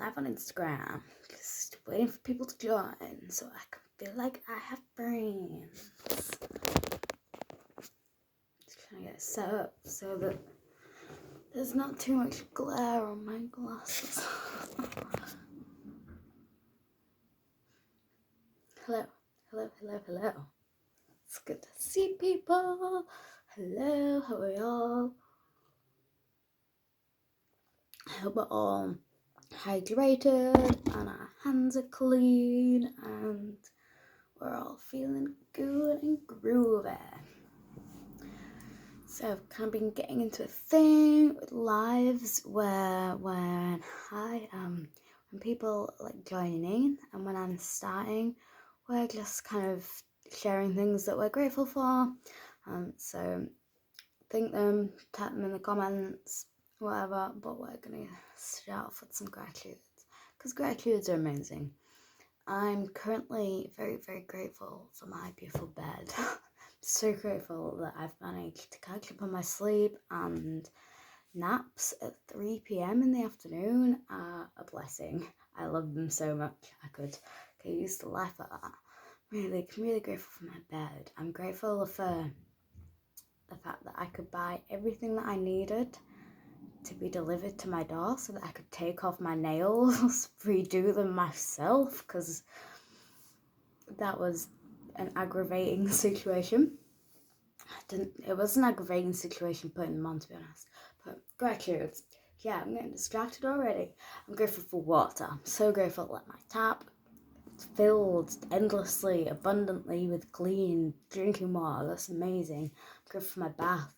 live on Instagram, just waiting for people to join so I can feel like I have brains. Just trying to get it set up so that there's not too much glare on my glasses. Hello. It's good to see people. Hello, how are y'all? I hope we're all hydrated and our hands are clean and we're all feeling good and groovy. So I've kind of been getting into a thing with lives where when people like joining in and when I'm starting, we're just kind of sharing things that we're grateful for. So think them, type them in the comments, whatever, but we're gonna start off with some gratitudes because gratitudes are amazing. I'm currently very, very grateful for my beautiful bed. So grateful that I've managed to catch up on my sleep, and naps at 3 p.m. in the afternoon are a blessing. I love them so much. I could use the life of that. I'm really grateful for my bed. I'm grateful for the fact that I could buy everything that I needed to be delivered to my door so that I could take off my nails, redo them myself, because that was an aggravating situation. It was an aggravating situation putting them on, to be honest. But gratitude. Yeah, I'm getting distracted already. I'm grateful for water. I'm so grateful that my tap is filled endlessly, abundantly with clean drinking water. That's amazing. I'm grateful for my bath.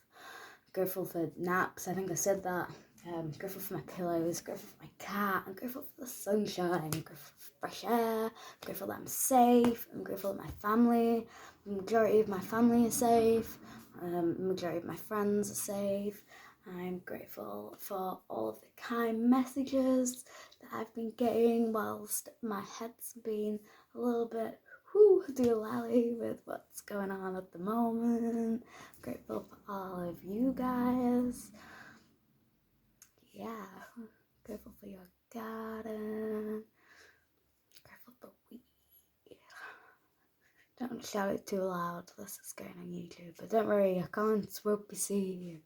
I'm grateful for naps. I think I said that. I'm grateful for my pillows, grateful for my cat, I'm grateful for the sunshine, I'm grateful for fresh air, I'm grateful that I'm safe, I'm grateful that my family, the majority of my family is safe, the majority of my friends are safe. I'm grateful for all of the kind messages that I've been getting whilst my head's been a little bit doolally with what's going on at the moment. I'm grateful for all of you guys. Yeah, grateful for your garden, grateful for weed. Don't shout it too loud, this is going on YouTube, but don't worry, I can't won't be seen.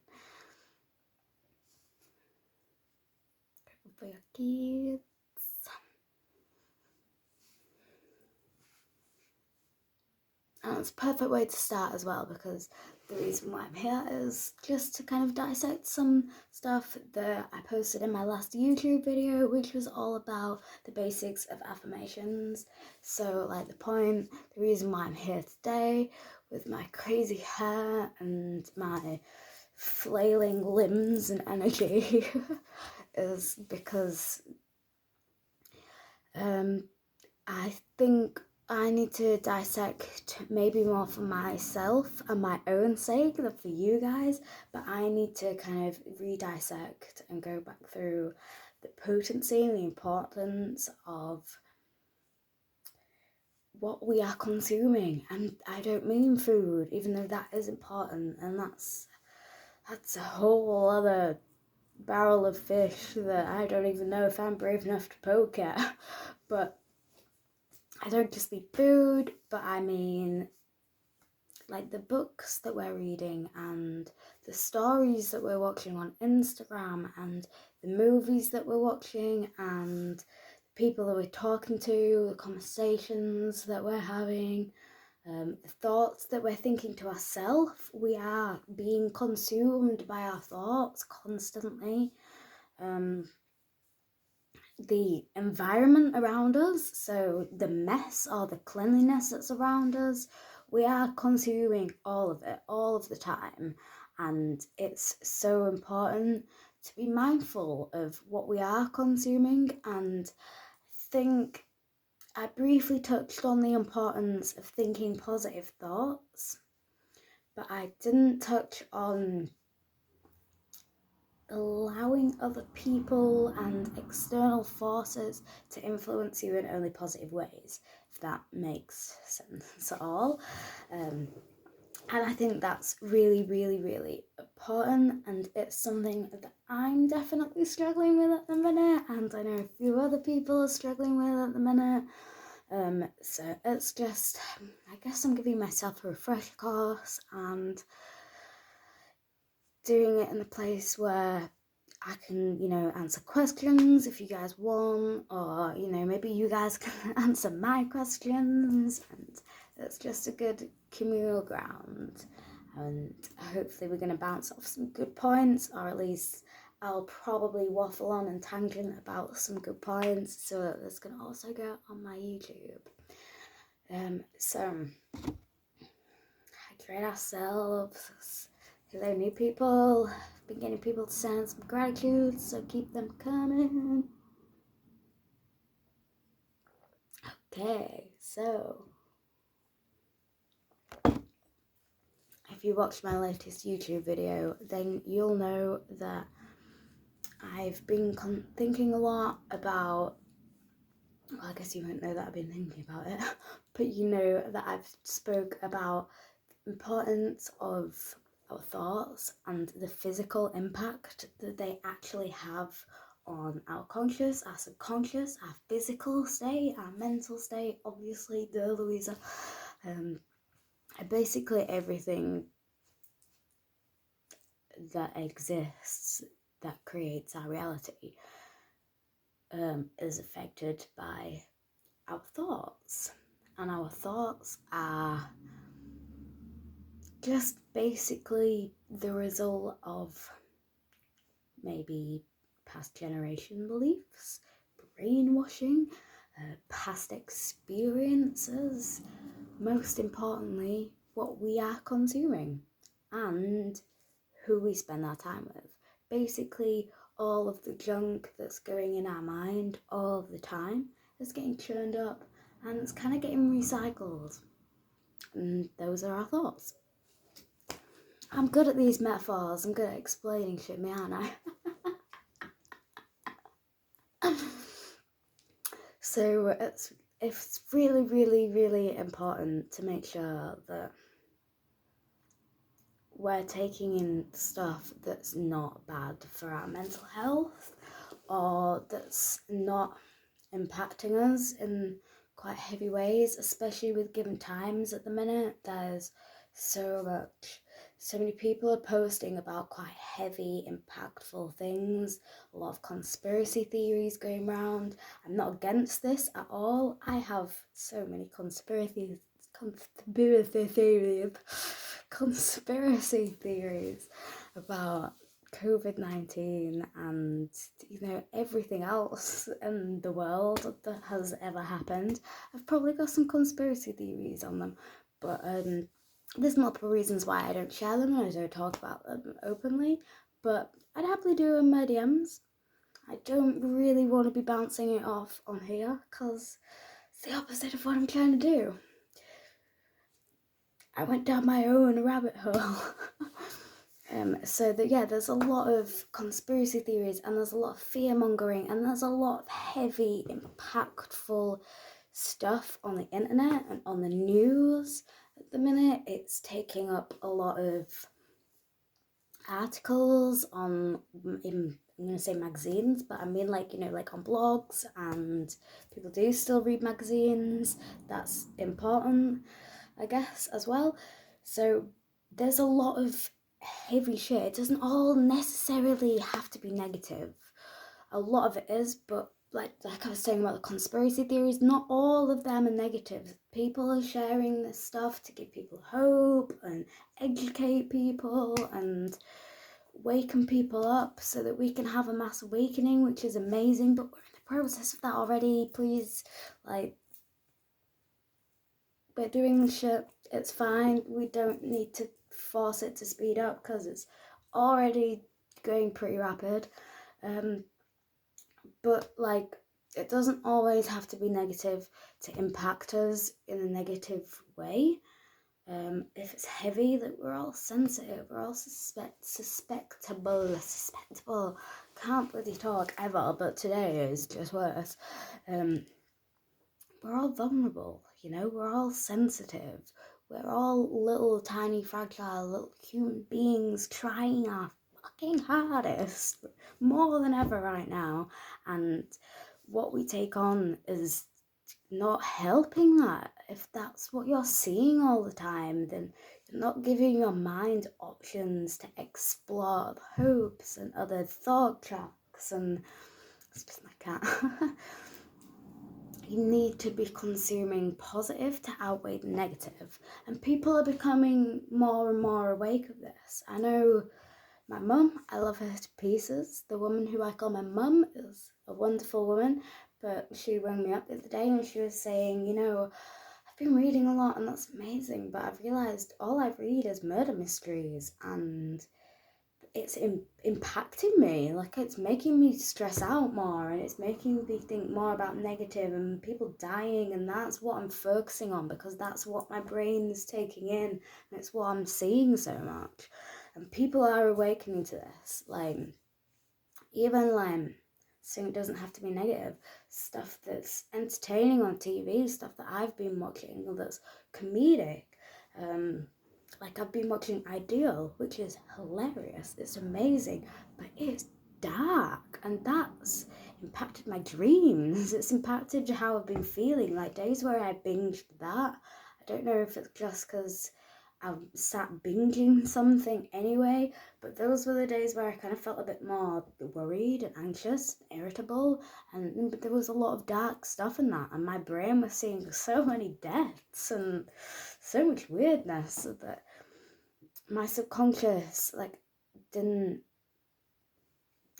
Grateful for your kids. And it's a perfect way to start as well, because the reason why I'm here is just to kind of dissect some stuff that I posted in my last YouTube video, which was all about the basics of affirmations. So like the reason why I'm here today with my crazy hair and my flailing limbs and energy is because I think I need to dissect maybe more for myself and my own sake than for you guys, but I need to kind of re-dissect and go back through the potency and the importance of what we are consuming. And I don't mean food, even though that is important, and that's a whole other barrel of fish that I don't even know if I'm brave enough to poke at. But I don't just mean food, but I mean like the books that we're reading and the stories that we're watching on Instagram and the movies that we're watching and the people that we're talking to, the conversations that we're having, the thoughts that we're thinking to ourselves. We are being consumed by our thoughts constantly. The environment around us, so the mess or the cleanliness that's around us, we are consuming all of it all of the time, and it's so important to be mindful of what we are consuming. And I think I briefly touched on the importance of thinking positive thoughts, but I didn't touch on allowing other people and external forces to influence you in only positive ways, if that makes sense at all. And I think that's really, really, really important, and it's something that I'm definitely struggling with at the minute, and I know a few other people are struggling with at the minute. So it's just, I guess I'm giving myself a refresher course and doing it in a place where I can, answer questions if you guys want, or, maybe you guys can answer my questions, and it's just a good communal ground. And hopefully we're going to bounce off some good points, or at least I'll probably waffle on and tangent about some good points, so that this can also go on my YouTube. So hydrate ourselves. Hello, new people. I've been getting people to send some gratitude, so keep them coming. Okay, so if you watched my latest YouTube video, then you'll know that I've been thinking a lot about, well, I guess you won't know that I've been thinking about it, but you know that I've spoke about the importance of our thoughts and the physical impact that they actually have on our conscious, our subconscious, our physical state, our mental state, obviously, Louisa. Basically everything that exists that creates our reality is affected by our thoughts. And our thoughts are just basically the result of maybe past generation beliefs, brainwashing, past experiences, most importantly, what we are consuming and who we spend our time with. Basically, all of the junk that's going in our mind all of the time is getting churned up and it's kind of getting recycled. And those are our thoughts. I'm good at these metaphors. I'm good at explaining shit, me, aren't I? So it's really, really, really important to make sure that we're taking in stuff that's not bad for our mental health, or that's not impacting us in quite heavy ways, especially with given times at the minute. There's so many people are posting about quite heavy, impactful things, a lot of conspiracy theories going around. I'm not against this at all. I have so many conspiracy theories about COVID-19 and everything else in the world that has ever happened. I've probably got some conspiracy theories on them, but there's multiple reasons why I don't share them and I don't talk about them openly, but I'd happily do in my DMs. I don't really want to be bouncing it off on here because it's the opposite of what I'm trying to do. I went down my own rabbit hole. So there's a lot of conspiracy theories and there's a lot of fear mongering and there's a lot of heavy, impactful stuff on the internet and on the news at the minute. It's taking up a lot of articles I'm going to say magazines, but I mean like on blogs, and people do still read magazines. That's important, I guess, as well. So there's a lot of heavy shit. It doesn't all necessarily have to be negative. A lot of it is, but like I was saying about the conspiracy theories, not all of them are negative. People are sharing this stuff to give people hope and educate people and waken people up so that we can have a mass awakening, which is amazing, but we're in the process of that already. Please, we're doing the shit, it's fine. We don't need to force it to speed up because it's already going pretty rapid. But it doesn't always have to be negative to impact us in a negative way. If it's heavy, that we're all sensitive, we're all susceptible. Can't bloody talk ever, but today is just worse. We're all vulnerable, we're all sensitive. We're all little tiny fragile little human beings trying our fucking hardest more than ever right now, and what we take on is not helping that. If that's what you're seeing all the time, then you're not giving your mind options to explore the hopes and other thought tracks. And it's just my cat. You need to be consuming positive to outweigh the negative, and people are becoming more and more awake of this. I know my mum, I love her to pieces. The woman who I call my mum is a wonderful woman, but she rang me up the other day and she was saying, I've been reading a lot and that's amazing, but I've realised all I read is murder mysteries and it's impacting me. Like, it's making me stress out more and it's making me think more about negative and people dying, and that's what I'm focusing on because that's what my brain is taking in and it's what I'm seeing so much. And people are awakening to this. Like, even so it doesn't have to be negative. Stuff that's entertaining on TV, stuff that I've been watching that's comedic. Like, I've been watching Ideal, which is hilarious. It's amazing, but it's dark, and that's impacted my dreams. It's impacted how I've been feeling. Like, days where I binged that, I don't know if it's just because I sat binging something anyway, but those were the days where I kind of felt a bit more worried and anxious, irritable, and there was a lot of dark stuff in that, and my brain was seeing so many deaths and so much weirdness that my subconscious didn't.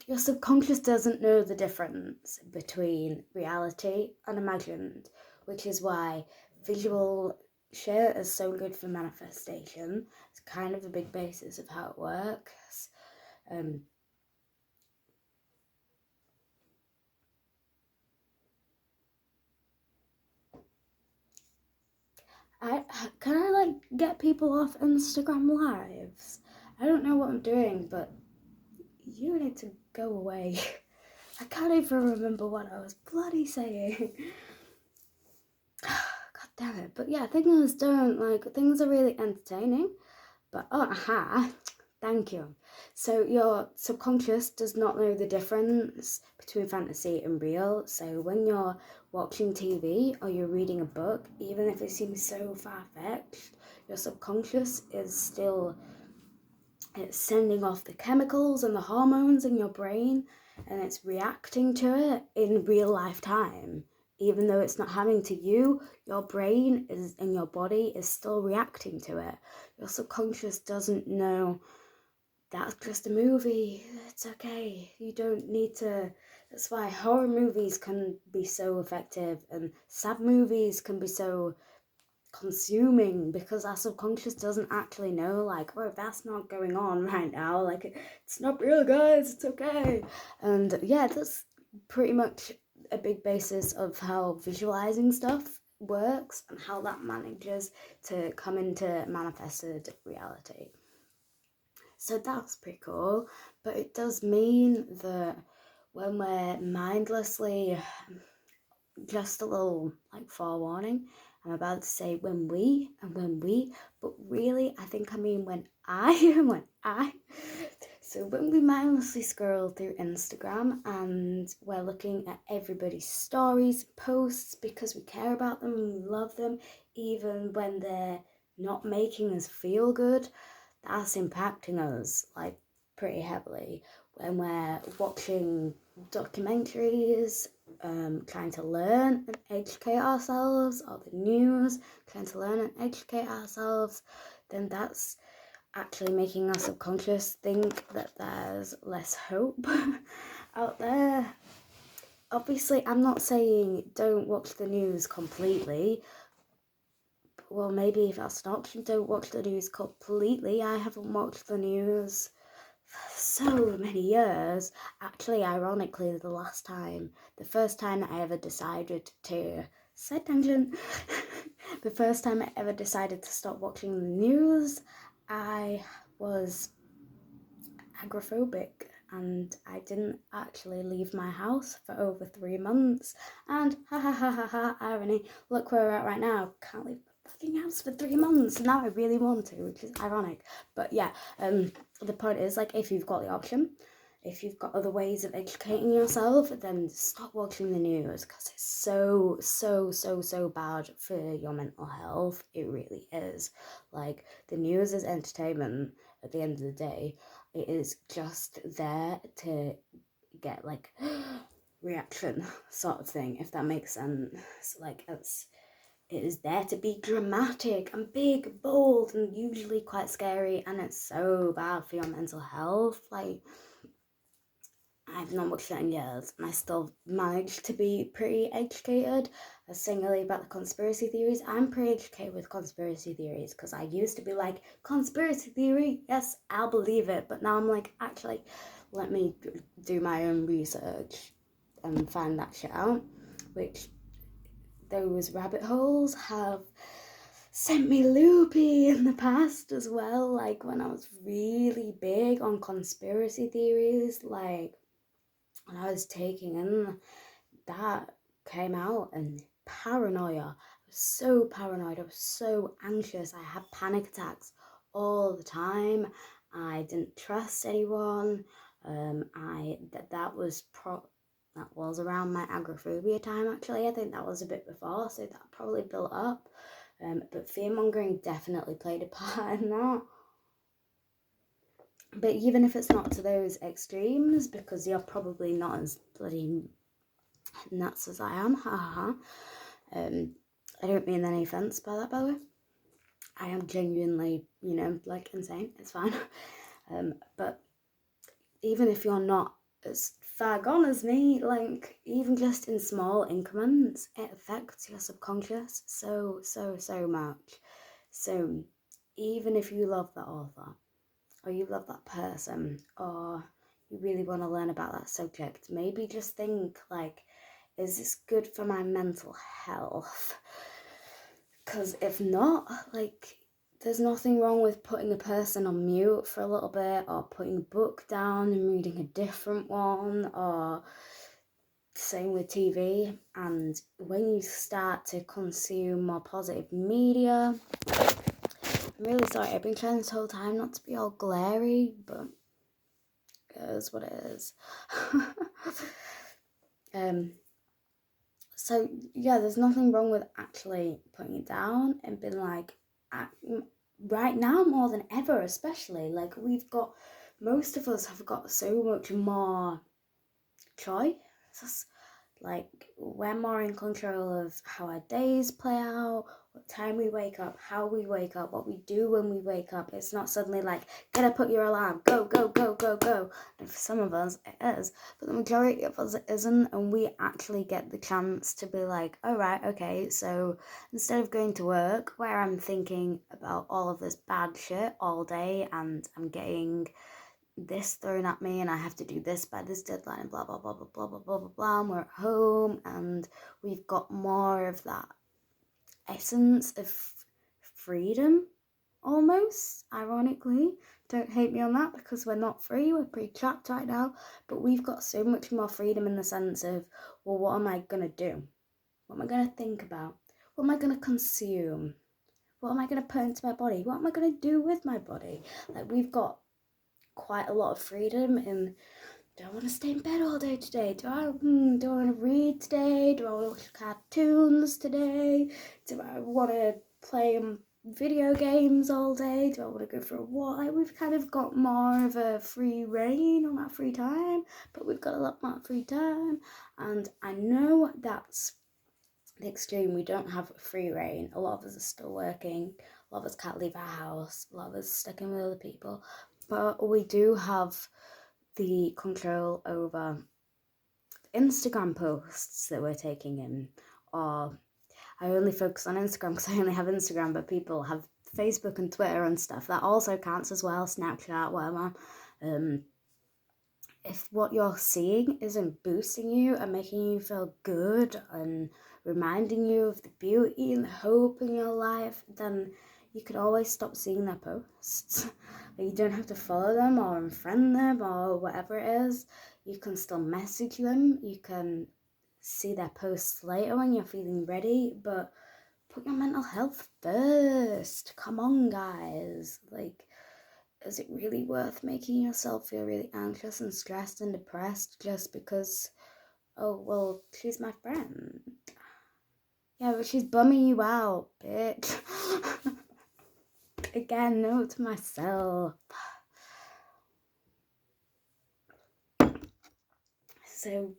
Your subconscious doesn't know the difference between reality and imagined, which is why visual shit is so good for manifestation. It's kind of a big basis of how it works. Can I get people off Instagram lives? I don't know what I'm doing, but you need to go away. I can't even remember what I was bloody saying. God damn it. But yeah, things are really entertaining, but thank you. So your subconscious does not know the difference between fantasy and real. So when you're watching TV or you're reading a book, even if it seems so far-fetched, your subconscious is still, it's sending off the chemicals and the hormones in your brain, and it's reacting to it in real life time. Even though it's not having to you, your brain is and your body is still reacting to it. Your subconscious doesn't know that's just a movie. It's okay. You don't need to. That's why horror movies can be so effective and sad movies can be so consuming, because our subconscious doesn't actually know, oh, that's not going on right now. It's not real, guys. It's okay. And yeah, that's pretty much a big basis of how visualizing stuff works and how that manages to come into manifested reality. So that's pretty cool, but it does mean that when we're mindlessly, just a little forewarning, I'm about to say when we, but really I think I mean when I. So when we mindlessly scroll through Instagram and we're looking at everybody's stories, posts, because we care about them and we love them, even when they're not making us feel good, that's impacting us pretty heavily. When we're watching documentaries, trying to learn and educate ourselves, or the news, trying to learn and educate ourselves, then that's actually making our subconscious think that there's less hope out there. Obviously, I'm not saying don't watch the news completely. Well, maybe if that's an option, don't watch the news completely. I haven't watched the news for so many years. Actually, ironically, the first time that I ever decided to, side tangent, the first time I ever decided to stop watching the news, I was agoraphobic and I didn't actually leave my house for over 3 months. And irony, look where we're at right now. Can't leave the fucking house for 3 months, and now I really want to, which is ironic. But yeah, the point is, like, if you've got the option, if you've got other ways of educating yourself, then stop watching the news, because it's so bad for your mental health. It really is. Like, the news is entertainment at the end of the day. It is just there to get, like, reaction sort of thing, if that makes sense. Like, it is there to be dramatic and big, bold, and usually quite scary, and it's so bad for your mental health. Like, I've not watched that in years, and I still managed to be pretty educated. I was saying earlier about the conspiracy theories. I'm pretty educated with conspiracy theories, because I used to be like, conspiracy theory, yes, I'll believe it. But now I'm like, actually, let me do my own research and find that shit out, which those rabbit holes have sent me loopy in the past as well. Like, when I was really big on conspiracy theories, like, when I was taking in, that came out, and paranoia. I was so paranoid, I was so anxious, I had panic attacks all the time. I didn't trust anyone. That was around my agoraphobia time, actually. I think that was a bit before, so that probably built up. But fear-mongering definitely played a part in that. But even if it's not to those extremes, because you're probably not as bloody nuts as I am, haha. I don't mean any offence by that, by the way. I am genuinely, like, insane. It's fine. But even if you're not as far gone as me, like, even just in small increments, it affects your subconscious so much. So even if you love that author, or you love that person, or you really want to learn about that subject, maybe just think, like, is this good for my mental health? Because if not, like, there's nothing wrong with putting a person on mute for a little bit, or putting a book down and reading a different one, or same with TV. And when you start to consume more positive media, I'm really sorry, I've been trying this whole time not to be all glary, but it is what it is. So yeah, there's nothing wrong with actually putting it down and being like, right now more than ever, especially, like, most of us have got so much more choice. Like, we're more in control of how our days play out, what time we wake up, how we wake up, what we do when we wake up. It's not suddenly like, get up, put your alarm, go, go, go, go, go. And for some of us, it is. But the majority of us, it isn't. And we actually get the chance to be like, all right, okay, so instead of going to work where I'm thinking about all of this bad shit all day, and I'm getting this thrown at me, and I have to do this by this deadline, and blah blah blah blah blah blah blah blah blah, and we're at home, and we've got more of that essence of freedom, almost, ironically. Don't hate me on that, because we're not free, we're pretty trapped right now, but we've got so much more freedom in the sense of, well, what am I gonna do? What am I gonna think about? What am I gonna consume? What am I gonna put into my body? What am I gonna do with my body? Like, we've got quite a lot of freedom in, do I want to stay in bed all day today? Do I want to read today? Do I want to watch cartoons today? Do I want to play video games all day? Do I want to go for a walk? Like, we've kind of got more of a free reign on our free time, but we've got a lot more free time. And I know that's the extreme. We don't have free reign. A lot of us are still working. A lot of us can't leave our house. A lot of us are stuck in with other people. But we do have the control over Instagram posts that we're taking in. Or I only focus on Instagram because I only have Instagram, but people have Facebook and Twitter and stuff. That also counts as well, Snapchat, whatever. If what you're seeing isn't boosting you and making you feel good and reminding you of the beauty and the hope in your life, then you could always stop seeing their posts. You don't have to follow them or unfriend them or whatever it is. You can still message them. You can see their posts later when you're feeling ready, but put your mental health first. Come on, guys. Like, is it really worth making yourself feel really anxious and stressed and depressed just because, oh, well, she's my friend? Yeah, but she's bumming you out, bitch. Again, note to myself. So,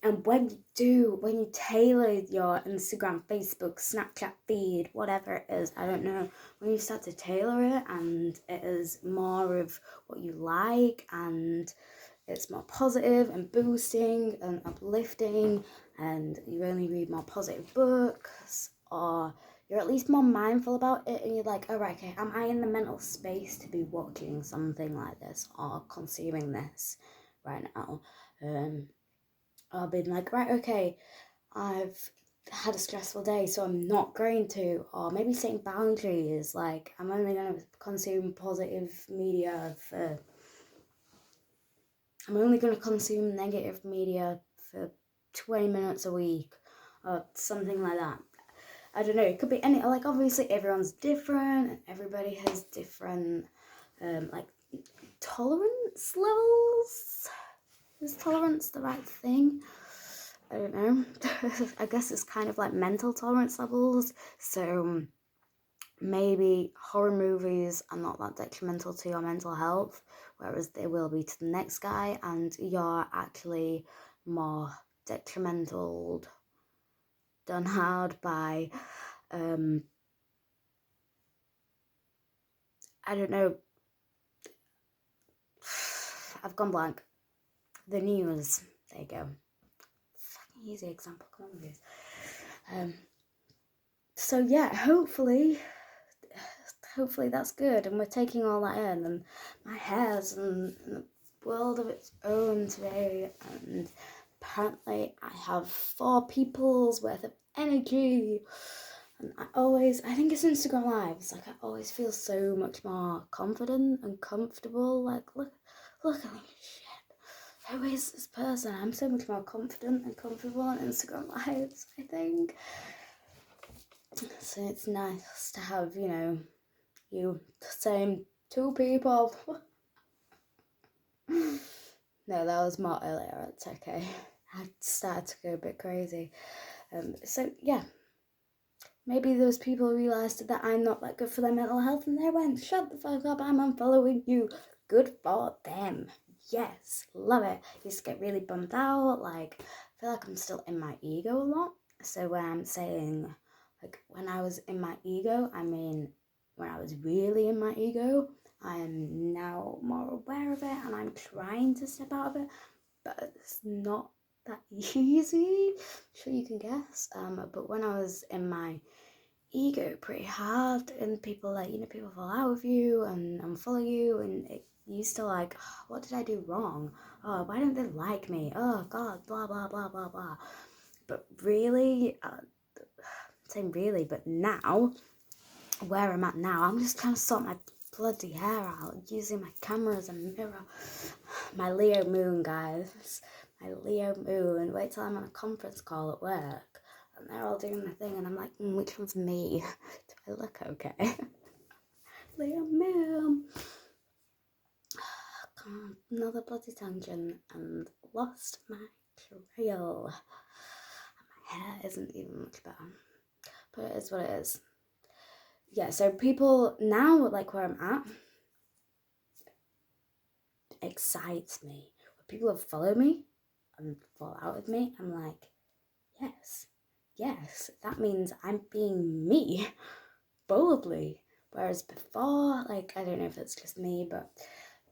and when you tailor your Instagram, Facebook, Snapchat feed, whatever it is, I don't know, when you start to tailor it and it is more of what you like and it's more positive and boosting and uplifting, and you only read more positive books, or you're at least more mindful about it, and you're like, all right, okay, am I in the mental space to be watching something like this or consuming this right now? I've been like, right, okay, I've had a stressful day, so I'm not going to, or maybe setting boundaries, like I'm only going to consume positive media for, I'm only going to consume negative media for 20 minutes a week, or something like that. I don't know, it could be any, like obviously everyone's different, and everybody has different, like, tolerance levels. Is tolerance the right thing? I don't know. I guess it's kind of like mental tolerance levels. So maybe horror movies are not that detrimental to your mental health, whereas they will be to the next guy, and you're actually more detrimental done hard by, I don't know, I've gone blank. The news. There you go. Fucking easy example. Come on, guys. So yeah, hopefully that's good, and we're taking all that in, and my hair's in a world of its own today, and apparently I have 4 people's worth of energy, and I think it's Instagram Lives, like I always feel so much more confident and comfortable, like look at me, shit, who is this person? I'm so much more confident and comfortable on Instagram Lives, I think. So it's nice to have, you same 2 people. No, that was more earlier, it's okay. I started to go a bit crazy. So yeah, maybe those people realised that I'm not that good for their mental health and they went, shut the fuck up, I'm unfollowing you. Good for them. Yes, love it. Used to get really bummed out, like, I feel like I'm still in my ego a lot. So when I'm saying, like, when I was in my ego, I mean when I was really in my ego. I am now more aware of it and I'm trying to step out of it, but it's not that easy. I'm sure you can guess. But when I was in my ego pretty hard, and people people fall out with you and unfollow you, and it used to like, oh, what did I do wrong? Oh, why don't they like me? Oh God, blah blah blah blah blah. But really, saying really, but now, where I'm at now, I'm just trying to sort my bloody hair out using my camera as a mirror. My Leo moon, guys. My Leo moon. Wait till I'm on a conference call at work and they're all doing the thing and I'm like, which one's me? Do I look okay? Leo moon. Another bloody tangent and lost my trail. My hair isn't even much better. But it is what it is. Yeah, so people now, like where I'm at, excites me. When people have followed me and fall out with me, I'm like, yes, that means I'm being me boldly. Whereas before, like, I don't know if it's just me, but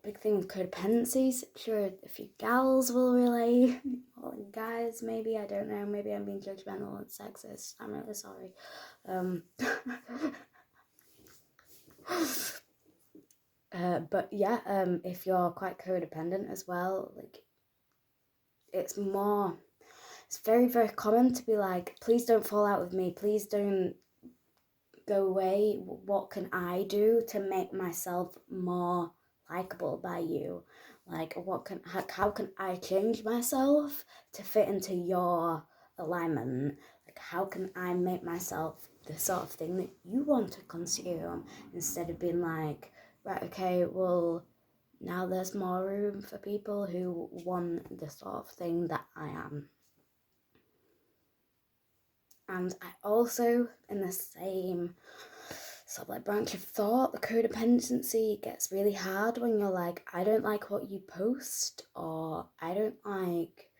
big thing with codependencies, sure, a few gals will relate, or guys maybe, I don't know, maybe I'm being judgmental and sexist, I'm really sorry. But yeah, if you're quite codependent as well, like, it's very, very common to be like, please don't fall out with me, please don't go away, what can I do to make myself more likable by you? Like, how can I change myself to fit into your alignment? Like, how can I make myself the sort of thing that you want to consume, instead of being like, right, okay, well, now there's more room for people who want the sort of thing that I am. And I also, in the same sort of like branch of thought, the codependency gets really hard when you're like, I don't like what you post, or I don't like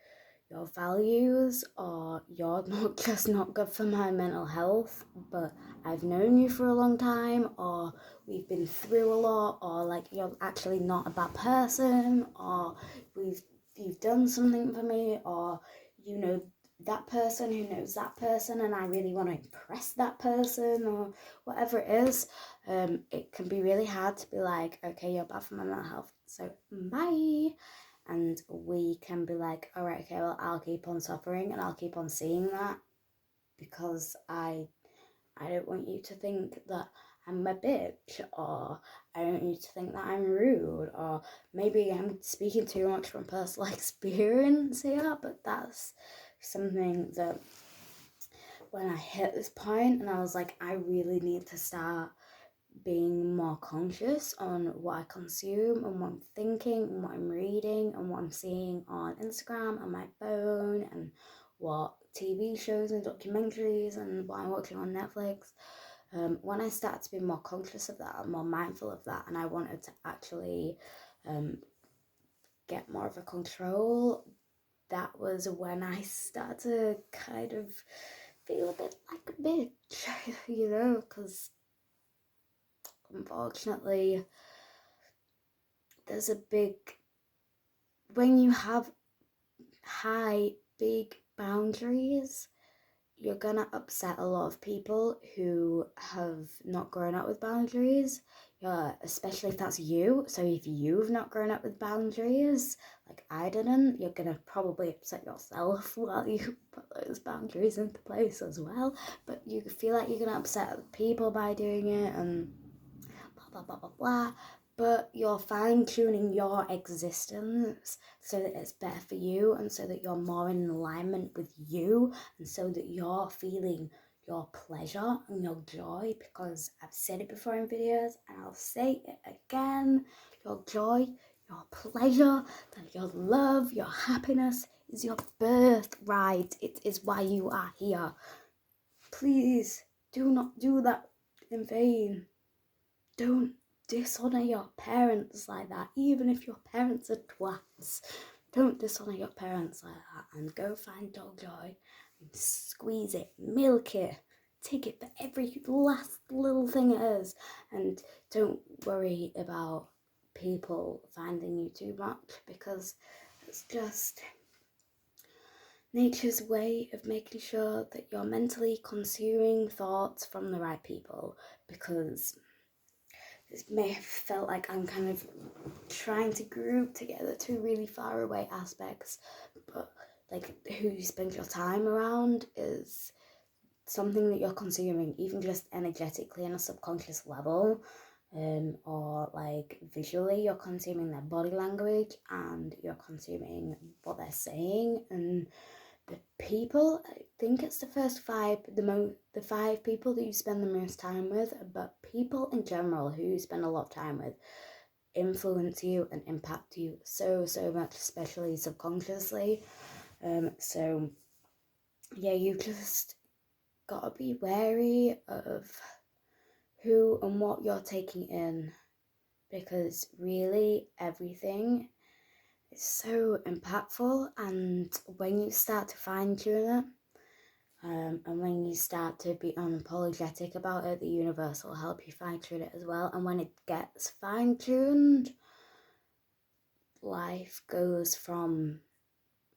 your values, or you're not just not good for my mental health, but I've known you for a long time, or we've been through a lot, or like you're actually not a bad person, or you've done something for me, or you know that person who knows that person and I really want to impress that person, or whatever it is. It can be really hard to be like, okay, you're bad for my mental health, so bye. And we can be like, all right, okay, well, I'll keep on suffering and I'll keep on seeing that, because I don't want you to think that I'm a bitch, or I don't want you to think that I'm rude, or maybe I'm speaking too much from personal experience here, but that's something that when I hit this point and I was like, I really need to start being more conscious on what I consume and what I'm thinking and what I'm reading and what I'm seeing on Instagram and my phone, and what TV shows and documentaries and what I'm watching on Netflix. When I started to be more conscious of that and more mindful of that, and I wanted to actually get more of a control, that was when I started to kind of feel a bit like a bitch, you know, because unfortunately there's a big, when you have big boundaries, you're gonna upset a lot of people who have not grown up with boundaries. Especially if that's you. So if you've not grown up with boundaries, like I didn't, you're gonna probably upset yourself while you put those boundaries into place as well. But you feel like you're gonna upset people by doing it, and blah blah blah blah blah. But you're fine-tuning your existence so that it's better for you, and so that you're more in alignment with you, and so that you're feeling your pleasure and your joy, because I've said it before in videos and I'll say it again, your joy, your pleasure, your love, your happiness is your birthright. It is why you are here. Please do not do that in vain. Don't dishonour your parents like that, even if your parents are twats. Don't dishonour your parents like that, and go find dog joy and squeeze it, milk it, take it for every last little thing it is, and don't worry about people finding you too much, because it's just nature's way of making sure that you're mentally consuming thoughts from the right people. Because it may have felt like I'm kind of trying to group together two really far away aspects, but like who you spend your time around is something that you're consuming, even just energetically on a subconscious level, or like visually, you're consuming their body language and you're consuming what they're saying. And the people, I think it's the first five, the 5 people that you spend the most time with, but people in general who you spend a lot of time with influence you and impact you so much, especially subconsciously. So yeah, you just gotta be wary of who and what you're taking in, because really everything is so impactful. And when you start to fine tune it, and when you start to be unapologetic about it, the universe will help you fine tune it as well. And when it gets fine tuned, life goes from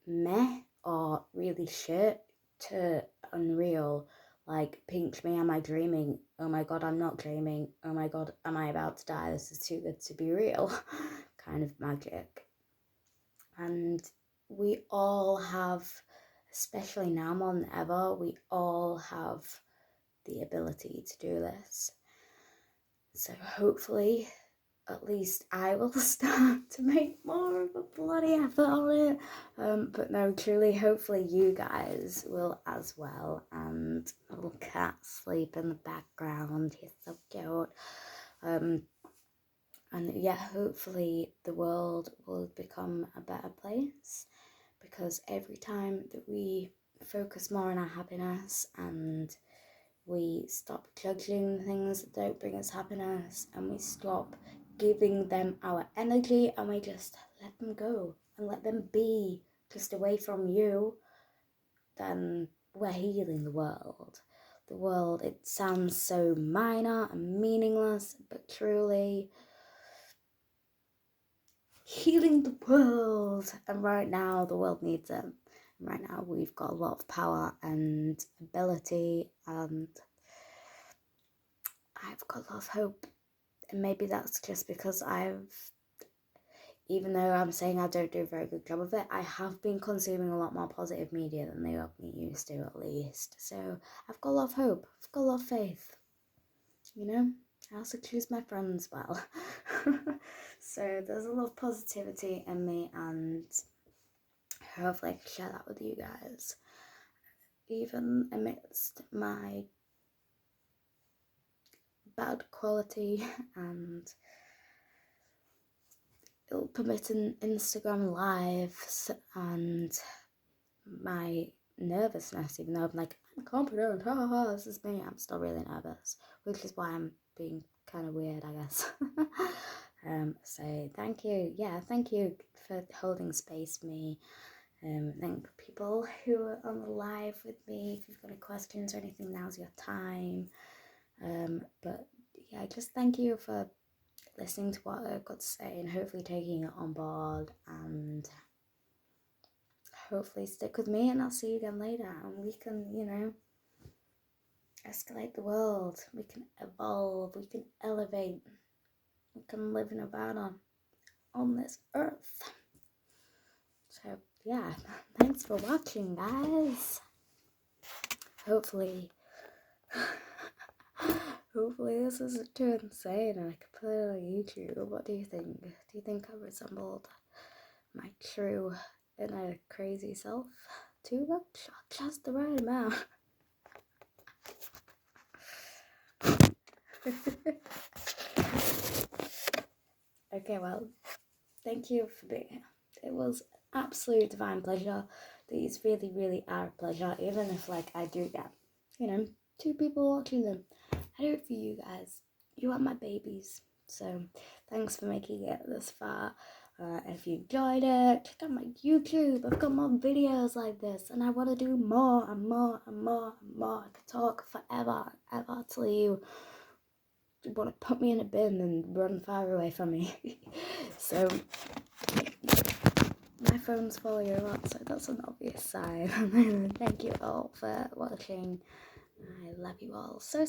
meh or really shit to unreal. Like, pinch me, am I dreaming? Oh my god, I'm not dreaming. Oh my god, am I about to die? This is too good to be real. Kind of magic. And we all have, especially now more than ever, we all have the ability to do this. So hopefully at least I will start to make more of a bloody effort on it. But no, truly, hopefully you guys will as well. And a little cat sleep in the background. He's so cute. And yeah, hopefully the world will become a better place, because every time that we focus more on our happiness and we stop judging things that don't bring us happiness, and we stop giving them our energy, and we just let them go and let them be just away from you, then we're healing the world. The world, it sounds so minor and meaningless, but truly, healing the world. And right now the world needs it. Right now we've got a lot of power and ability, and I've got a lot of hope. And maybe that's just because even though I'm saying I don't do a very good job of it, I have been consuming a lot more positive media than they used to, at least. So I've got a lot of hope, I've got a lot of faith, you know. I also choose my friends well. So there's a lot of positivity in me, and hopefully I can share that with you guys, even amidst my bad quality and ill-permitted Instagram lives and my nervousness, even though I'm like, I'm confident, this is me, I'm still really nervous, which is why I'm being kind of weird, I guess. So thank you for holding space for me. Thank people who are on the live with me. If you've got any questions or anything, now's your time. But yeah, just thank you for listening to what I've got to say and hopefully taking it on board, and hopefully stick with me, and I'll see you again later, and we can, escalate the world, we can evolve, we can elevate, we can live in Nirvana on this earth. So yeah, thanks for watching, guys. Hopefully this isn't too insane and I can put it on YouTube. What do you think? Do you think I resembled my true inner crazy self too much, or just the right amount? Okay, well, thank you for being here. It was absolute divine pleasure. These really, really are a pleasure, even if I do get, 2 people watching them. I do it for you guys. You are my babies. So thanks for making it this far. If you enjoyed it, check out my YouTube. I've got more videos like this, and I want to do more and more and more and more. I could talk forever, ever, till you want to put me in a bin and run far away from me. So my phone's falling a lot, so that's an obvious sign. Thank you all for watching. I love you all so